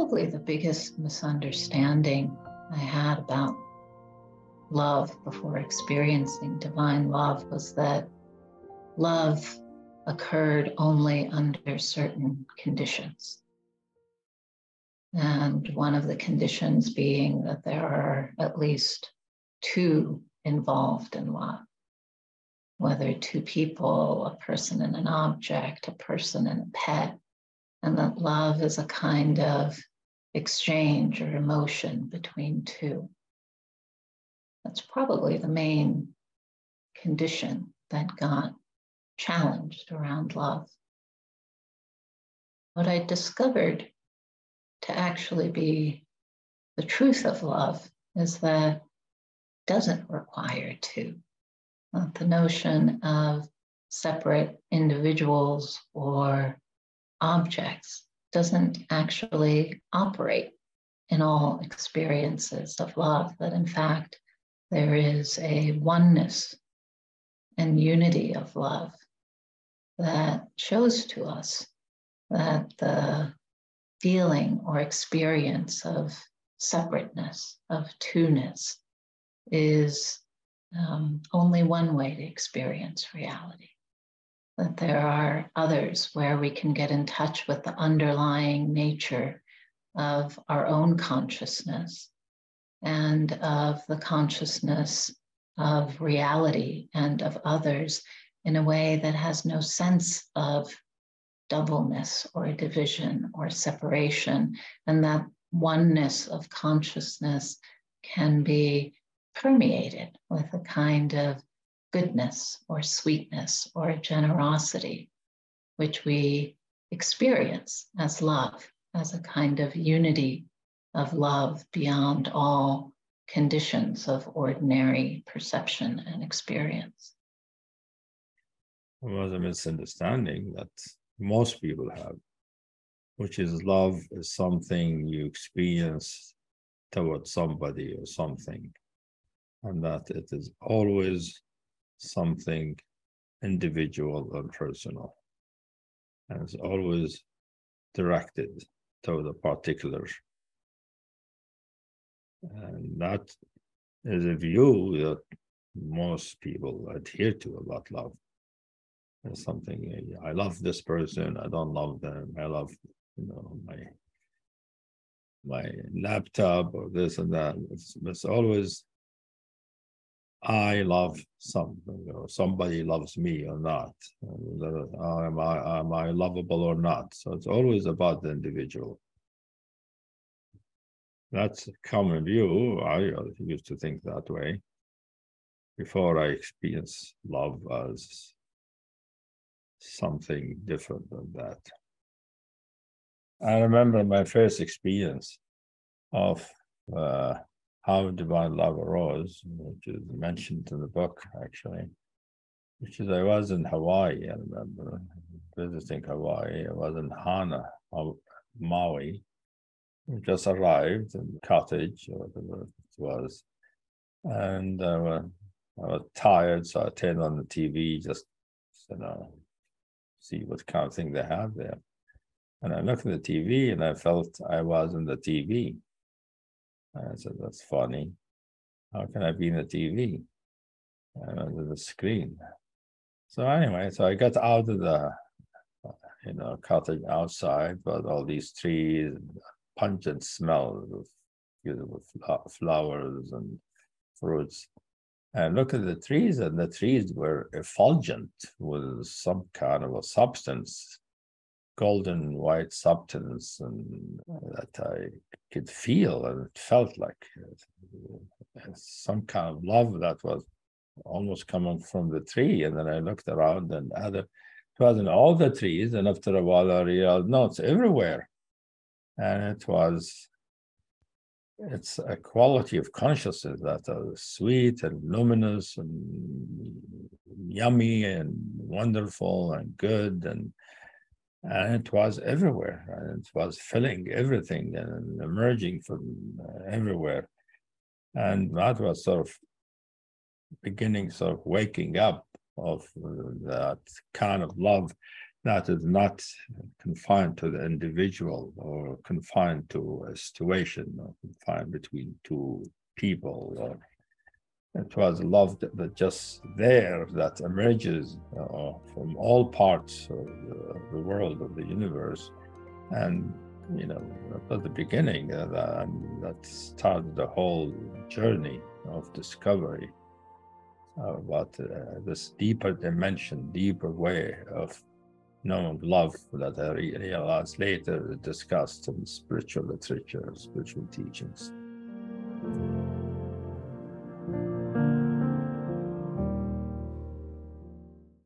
Probably the biggest misunderstanding I had about love before experiencing divine love was that love occurred only under certain conditions. And one of the conditions being that there are at least two involved in love, whether two people, a person and an object, a person and a pet, and that love is a kind of exchange or emotion between two. That's probably the main condition that got challenged around love. What I discovered to actually be the truth of love is that it doesn't require two. The notion of separate individuals or objects doesn't actually operate in all experiences of love, that in fact there is a oneness and unity of love that shows to us that the feeling or experience of separateness, of two-ness, is only one way to experience reality. That there are others where we can get in touch with the underlying nature of our own consciousness and of the consciousness of reality and of others in a way that has no sense of doubleness or division or separation, and that oneness of consciousness can be permeated with a kind of goodness or sweetness or generosity, which we experience as love, as a kind of unity of love beyond all conditions of ordinary perception and experience. There was a misunderstanding that most people have, which is love is something you experience towards somebody or something, and that it is always something individual and personal, and it's always directed toward a particular. And that is a view that most people adhere to about love. It's something, I love this person, I don't love them, I love, my laptop or this and that. It's always, I love something, or somebody loves me or not. Am I lovable or not? So it's always about the individual. That's a common view. I used to think that way before I experienced love as something different than that. I remember my first experience of how divine love arose, which is mentioned in the book, actually, which is I was in Hawaii. I remember visiting Hawaii. I was in Hana, Maui. We just arrived in the cottage, or whatever it was, and I was tired, so I turned on the TV, just see what kind of thing they have there. And I looked at the TV, and I felt I was in the TV. And I said, "That's funny. How can I be in the TV? And under the screen." So anyway, so I got out of the cottage outside, but all these trees, pungent smell of beautiful flowers and fruits. And look at the trees, and the trees were effulgent with some kind of a substance, golden white substance, and that I could feel, and it felt like some kind of love that was almost coming from the tree. And then I looked around, and it was in all the trees, and after a while I realized, no, it's everywhere. And it's a quality of consciousness that is sweet and luminous and yummy and wonderful and good, and it was everywhere, and it was filling everything and emerging from everywhere. And that was sort of beginning, sort of waking up of that kind of love. that is not confined to the individual or confined to a situation or confined between two people. Or it was love that just there, that emerges from all parts of the world, of the universe. And, at the beginning, that started the whole journey of discovery about this deeper dimension, deeper way of knowing love that I realized later discussed in spiritual literature, spiritual teachings.